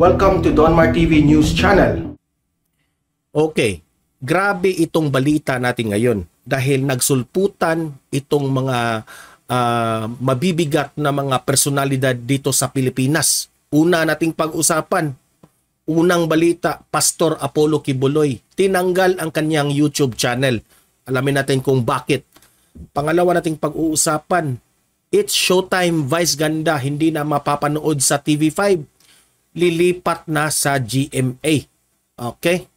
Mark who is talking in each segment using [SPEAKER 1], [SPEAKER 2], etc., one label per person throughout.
[SPEAKER 1] Welcome to Donmar TV News Channel.
[SPEAKER 2] Okay, grabe itong balita natin ngayon dahil nagsulputan itong mga mabibigat na mga personalidad dito sa Pilipinas. Una nating pag-usapan, unang balita, Pastor Apollo Kibuloy. Tinanggal ang kanyang YouTube channel. Alamin natin kung bakit. Pangalawa nating pag-uusapan, It's Showtime Vice Ganda, hindi na mapapanood sa TV5. Lilipat na sa GMA. Okay?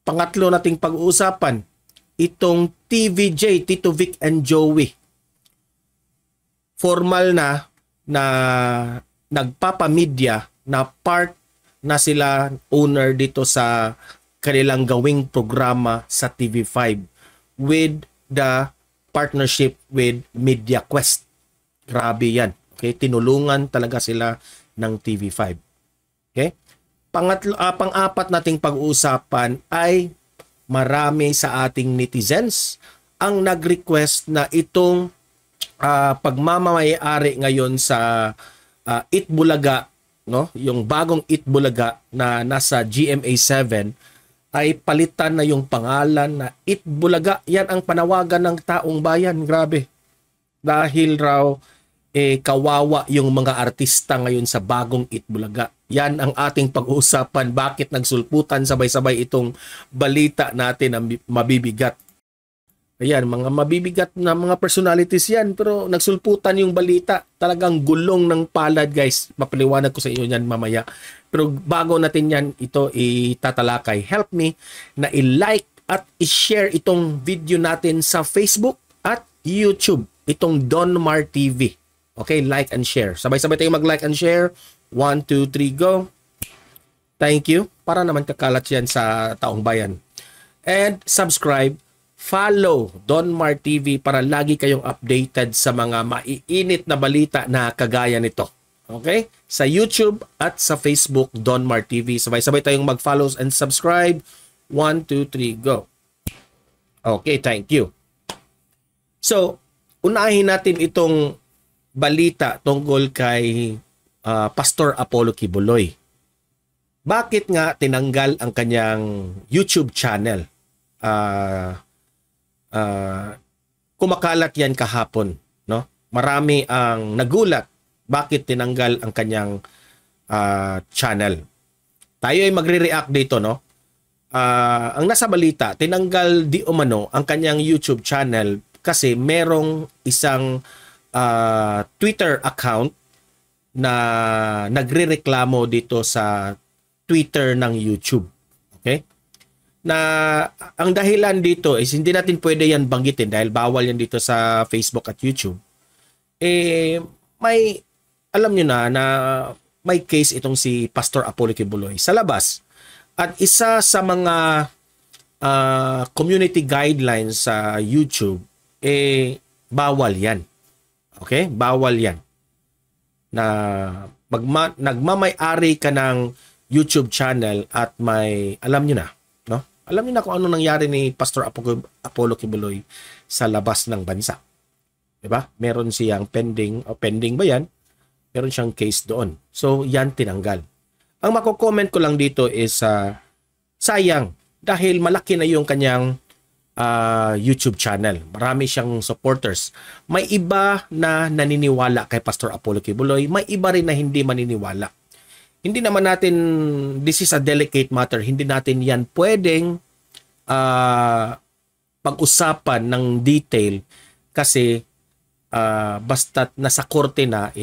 [SPEAKER 2] Pangatlo nating pag-uusapan, itong TVJ, Tito Vic and Joey. Formal na nagpapamedya na part na sila owner dito sa kanilang gawing programa sa TV5 with the partnership with MediaQuest. Grabe yan. Okay? Tinulungan talaga sila ng TV5. Okay? Pang-apat nating pag-uusapan ay marami sa ating netizens ang nag-request na itong pagmamay-ari ngayon sa Itbulaga, no? Yung bagong Itbulaga na nasa GMA7 ay palitan na yung pangalan na Itbulaga. Yan ang panawagan ng taong bayan. Grabe. Dahil raw kawawa yung mga artista ngayon sa bagong Itbulaga. Yan ang ating pag-uusapan. Bakit nagsulputan sabay-sabay itong balita natin na mabibigat. Ayan, mga mabibigat na mga personalities yan. Pero nagsulputan yung balita. Talagang gulong ng palad, guys. Mapaliwanag ko sa inyo yan mamaya. Pero bago natin yan ito itatalakay, help me na i-like at i-share itong video natin sa Facebook at YouTube. Itong Donmar TV. Okay, like and share. Sabay-sabay tayong mag-like and share. 1, 2, 3, go. Thank you. Para naman kakalat yan sa taong bayan. And subscribe, follow Donmar TV para lagi kayong updated sa mga maiinit na balita na kagaya nito. Okay? Sa YouTube at sa Facebook, Donmar TV. Sabay-sabay tayong mag-follow and subscribe. 1, 2, 3, go. Okay, thank you. So, unahin natin itong balita tungkol kay Pastor Apollo Kibuloy. Bakit nga tinanggal ang kanyang YouTube channel? Kumakalat yan kahapon, no? Marami ang nagulat bakit tinanggal ang kanyang channel. Tayo ay magre-react dito, no? Ang nasa balita, tinanggal di umano ang kanyang YouTube channel kasi merong isang Twitter account na nagrereklamo dito sa Twitter ng YouTube. Okay? Na ang dahilan dito is hindi natin pwede yan banggitin dahil bawal yan dito sa Facebook at YouTube. May alam nyo na may case itong si Pastor Apollo Kibuloy sa labas. At isa sa mga community guidelines sa YouTube bawal yan. Okay? Bawal yan. Na nagmamay-ari ka ng YouTube channel at may, alam nyo na, no? Alam nyo na kung ano nangyari ni Pastor Apollo Kibuloy sa labas ng bansa. Diba? Meron siyang pending, o pending ba yan? Meron siyang case doon. So, yan tinanggal. Ang mako-comment ko lang dito is, sayang, dahil malaki na yung kanyang YouTube channel. Marami siyang supporters. May iba na naniniwala kay Pastor Apollo Kibuloy. May iba rin na hindi maniniwala. Hindi naman natin, this is a delicate matter. Hindi natin yan pwedeng pag-usapan ng detail kasi basta't nasa korte na,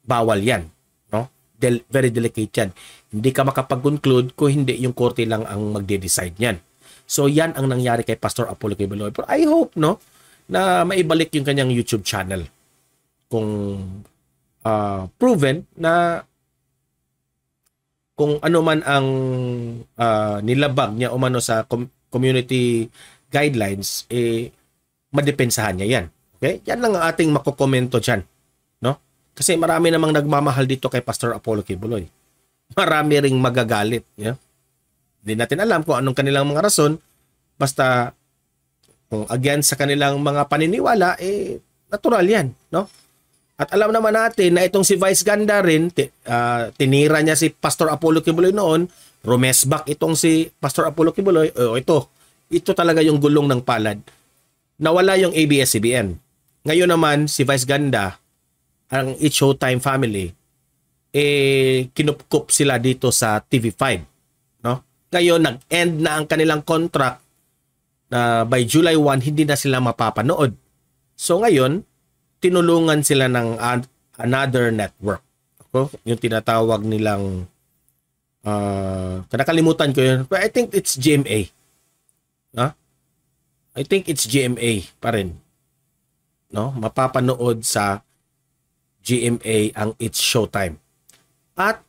[SPEAKER 2] bawal yan. No? Very delicate yan. Hindi ka makapag-conclude kung hindi yung korte lang ang magde-decide yan. So, yan ang nangyari kay Pastor Apollo Kibuloy. Pero I hope, no, na maibalik yung kanyang YouTube channel. Kung proven na kung ano man ang nilabag niya umano sa community guidelines, madepensahan niya yan. Okay? Yan lang ang ating makokomento dyan. No? Kasi marami namang nagmamahal dito kay Pastor Apollo Kibuloy. Marami ring magagalit. Yeah? Hindi natin alam kung anong kanilang mga rason. Basta kung against sa kanilang mga paniniwala, natural yan. No? At alam naman natin na itong si Vice Ganda rin, tinira niya si Pastor Apollo Kibuloy noon, rumesbak itong si Pastor Apollo Kibuloy, ito talaga yung gulong ng palad. Nawala yung ABS-CBN. Ngayon naman, si Vice Ganda, ang It's Showtime family, kinupkup sila dito sa TV5. No? Ngayon, nag-end na ang kanilang contract na by July 1, hindi na sila mapapanood. So ngayon, tinulungan sila ng another network. Yung tinatawag nilang, nakalimutan ko yun, but I think it's GMA. I think it's GMA pa rin. No? Mapapanood sa GMA ang It's Showtime. At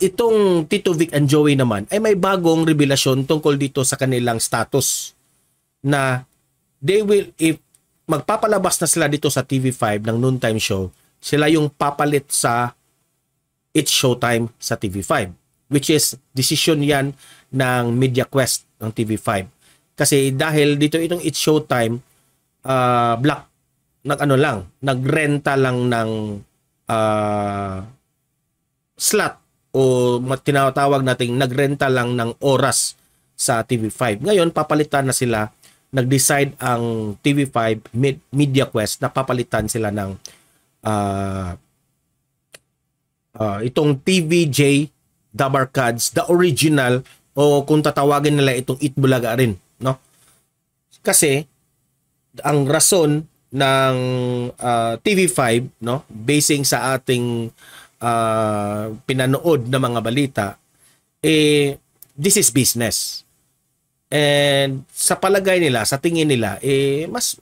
[SPEAKER 2] itong Tito Vic and Joey naman ay may bagong revelasyon tungkol dito sa kanilang status na they will, if magpapalabas na sila dito sa TV5 ng noontime show, sila yung papalit sa It's Showtime sa TV5, which is decision yan ng MediaQuest ng TV5. Kasi dahil dito itong It's Showtime, nagrenta lang ng slot o tinatawag nating nagrenta lang ng oras sa TV5. Ngayon, papalitan na sila, nag-decide ang TV5 MediaQuest na papalitan sila ng itong TVJ Dabarkads, the original, o kung tatawagin nila itong Itbulaga rin, no? Kasi ang rason ng TV5, no, basing sa ating pinanood na mga balita, this is business. And sa palagay nila, sa tingin nila, mas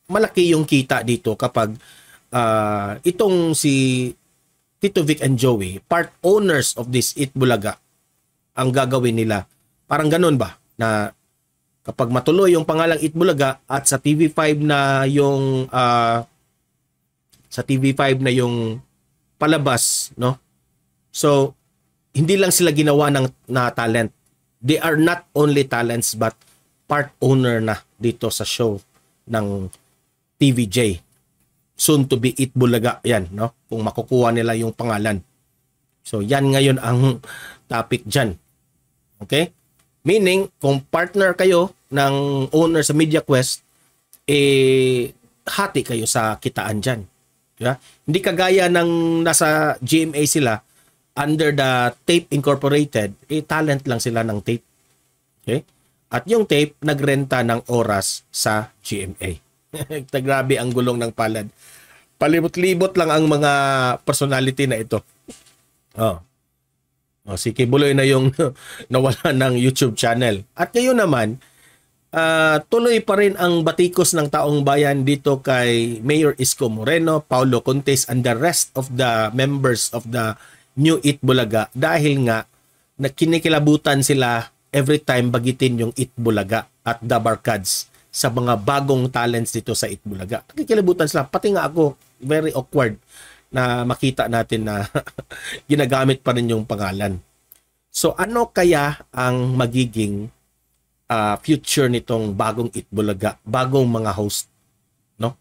[SPEAKER 2] malaki yung kita dito kapag itong si Tito Vic and Joey, part owners of this Itbulaga, ang gagawin nila. Parang ganun ba? Na kapag matuloy yung pangalang Itbulaga at sa TV5 na yung palabas, no? So, hindi lang sila ginawa na talent. They are not only talents but part owner na dito sa show ng TVJ. Soon to be Itbulaga yan, no? Kung makukuha nila yung pangalan. So, yan ngayon ang topic dyan. Okay? Meaning, kung partner kayo ng owner sa MediaQuest, hati kayo sa kitaan dyan. Yeah? Hindi kagaya ng nasa GMA sila, under the Tape Incorporated, talent lang sila ng tape. Okay? At yung tape, nagrenta ng oras sa GMA. Grabe ang gulong ng palad. Palibot-libot lang ang mga personality na ito. Si Kibuloy na yung nawala ng YouTube channel. At ngayon naman, tuloy pa rin ang batikos ng taong bayan dito kay Mayor Isko Moreno, Paulo Contes, and the rest of the members of the New Itbulaga dahil nga kinikilabutan sila every time bagitin yung Itbulaga at Dabarkads sa mga bagong talents dito sa Itbulaga. Nakikilabutan sila. Pati nga ako, very awkward na makita natin na ginagamit pa rin yung pangalan. So ano kaya ang magiging future nitong bagong Itbulaga, bagong mga host, no?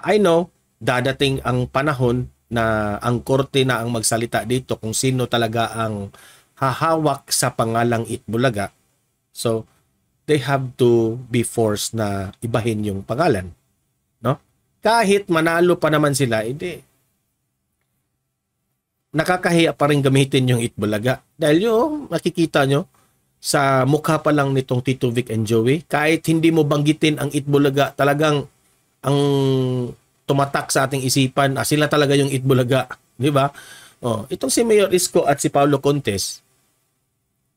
[SPEAKER 2] I know dadating ang panahon na ang korte na ang magsalita dito kung sino talaga ang hahawak sa pangalang Itbulaga. So they have to be forced na ibahin yung pangalan, no? Kahit manalo pa naman sila, hindi nakakahiya pa rin gamitin yung Itbulaga dahil yung nakikita nyo sa mukha pa lang nitong Tito Vic and Joey, kahit hindi mo banggitin ang Itbulaga, talagang ang tumatak sa ating isipan, sila talaga yung Itbulaga, di ba? Itong si Mayor Isko at si Paulo Contes,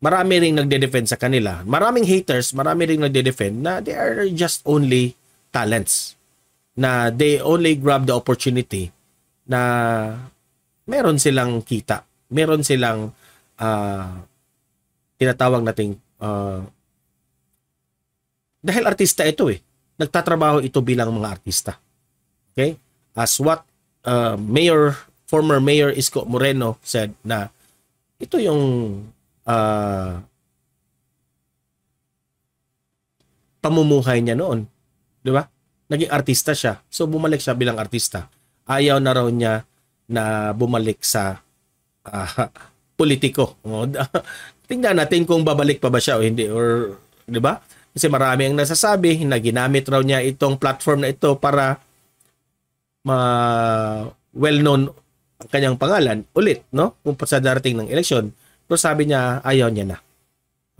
[SPEAKER 2] marami ring nagde-defend sa kanila. Maraming haters, marami ring nagde-defend na they are just only talents. Na they only grab the opportunity na meron silang kita. Meron silang tinatawag nating dahil artista ito nagtatrabaho ito bilang mga artista. Okay? As what former Mayor Isko Moreno said na ito yung pamumuhay niya noon. Di ba? naging artista siya. So bumalik siya bilang artista. Ayaw na raw niya na bumalik sa politiko. Tingnan natin kung babalik pa ba siya o hindi, or 'di ba? Kasi marami ang nasasabi na ginamit raw niya itong platform na ito para well-known ang kanyang pangalan ulit, no? Kung sa darating ng eleksyon. Pero sabi niya, ayaw niya na.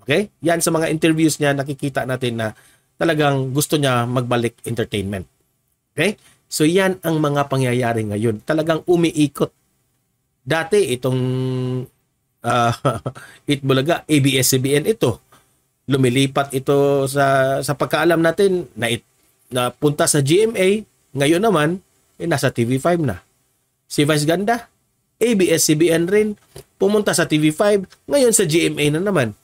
[SPEAKER 2] Okay? Yan sa mga interviews niya, nakikita natin na talagang gusto niya magbalik entertainment. Okay? So yan ang mga pangyayari ngayon. Talagang umiikot. Dati itong Itbulaga, ABS-CBN ito. Lumilipat ito sa pagkaalam natin na punta sa GMA. Ngayon naman, nasa TV5 na. Si Vice Ganda, ABS-CBN rin, pumunta sa TV5, ngayon sa GMA na naman.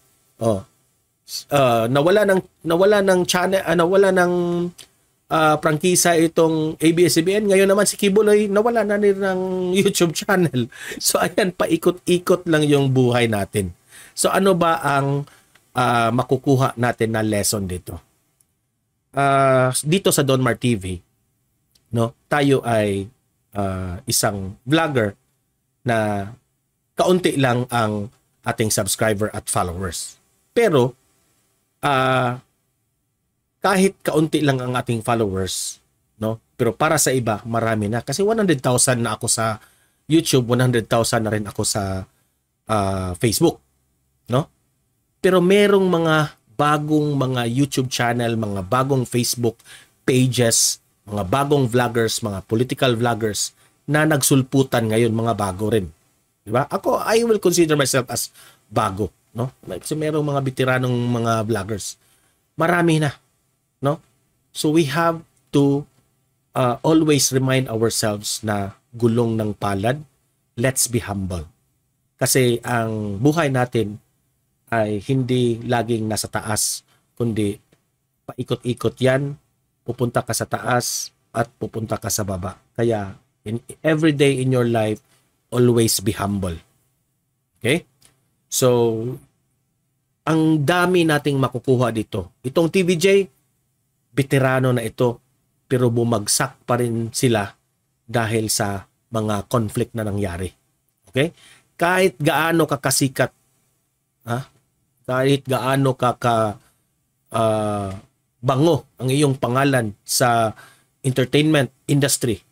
[SPEAKER 2] Nawala ng channel, nawala ng prangkisa itong ABS-CBN. Ngayon naman si Kibuloy, nawala na rin ng YouTube channel. So ayan, paikot-ikot lang yung buhay natin. So ano ba ang makukuha natin na lesson dito? Dito sa Donmar TV, no, tayo ay isang vlogger na kaunti lang ang ating subscriber at followers. Pero kahit kaunti lang ang ating followers, no? Pero para sa iba, marami na. Kasi 100,000 na ako sa YouTube, 100,000 na rin ako sa Facebook, no? Pero merong mga bagong mga YouTube channel, mga bagong Facebook pages, mga bagong vloggers, mga political vloggers na nagsulputan ngayon, mga bago rin. Di ba? Ako, I will consider myself as bago, no? Kasi merong mga veteranong mga vloggers. Marami na, no? So we have to always remind ourselves na gulong ng palad, let's be humble. Kasi ang buhay natin ay hindi laging nasa taas, kundi paikot-ikot yan, pupunta ka sa taas at pupunta ka sa baba. Kaya every day in your life, always be humble. Okay? So, ang dami nating makukuha dito. Itong TVJ, veterano na ito, pero bumagsak pa rin sila dahil sa mga conflict na nangyari. Okay? Kahit gaano ka kasikat, kahit gaano ka bango ang iyong pangalan sa entertainment industry,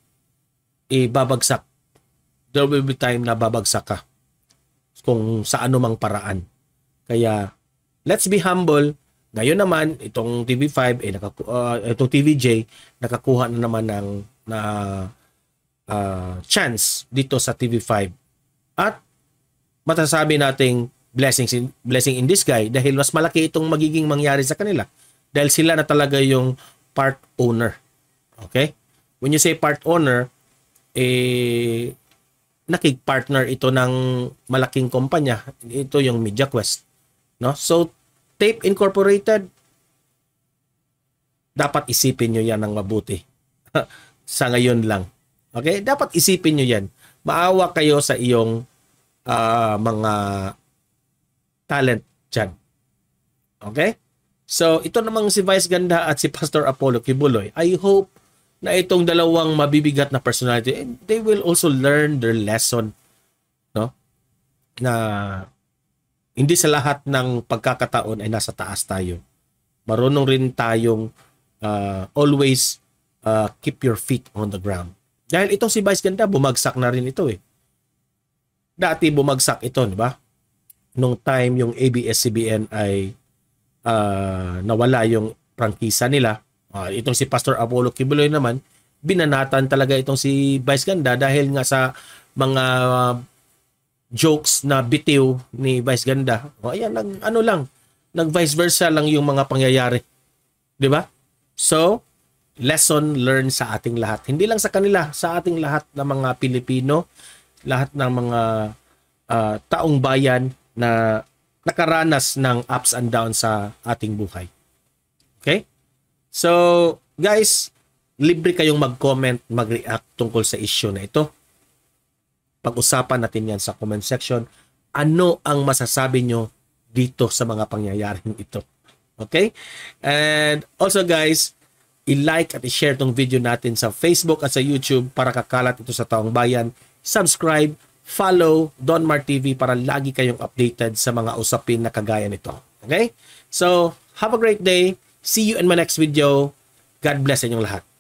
[SPEAKER 2] babagsak. There will be time na babagsak ka kung sa anumang paraan. Kaya, let's be humble. Ngayon naman, itong TV5, itong TVJ, nakakuha na naman ng chance dito sa TV5. At matasabi nating blessing in disguise dahil mas malaki itong magiging mangyari sa kanila. Dahil sila na talaga yung part owner. Okay? When you say part owner, nakig-partner ito ng malaking kumpanya. Ito yung MediaQuest. No? So, Tape Incorporated, dapat isipin nyo yan ng mabuti. Sa ngayon lang. Okay? Dapat isipin nyo yan. Maawa kayo sa iyong mga talent dyan. Okay? So, ito namang si Vice Ganda at si Pastor Apollo Kibuloy, I hope na itong dalawang mabibigat na personality, they will also learn their lesson. No? Na hindi sa lahat ng pagkakataon ay nasa taas tayo. Marunong rin tayong always keep your feet on the ground. Dahil itong si Vice Ganda, bumagsak na rin ito eh. Dati bumagsak ito, di ba? Nung time yung ABS-CBN ay nawala yung prangkisa nila. Itong si Pastor Apollo Kibuloy naman, binanatan talaga itong si Vice Ganda dahil nga sa mga jokes na bitiw ni Vice Ganda. Ayan, nag vice versa lang yung mga pangyayari. Di ba? So, lesson learned sa ating lahat. Hindi lang sa kanila, sa ating lahat ng mga Pilipino, lahat ng mga taong bayan na nakaranas ng ups and downs sa ating buhay. Okay? So, guys, libre kayong mag-comment, mag-react tungkol sa issue na ito. Pag-usapan natin yan sa comment section. Ano ang masasabi nyo dito sa mga pangyayaring ito? Okay? And also guys, i-like at i-share tong video natin sa Facebook at sa YouTube para kakalat ito sa taong bayan. Subscribe, follow Donmar TV para lagi kayong updated sa mga usapin na kagaya nito. Okay? So, have a great day. See you in my next video. God bless inyong lahat.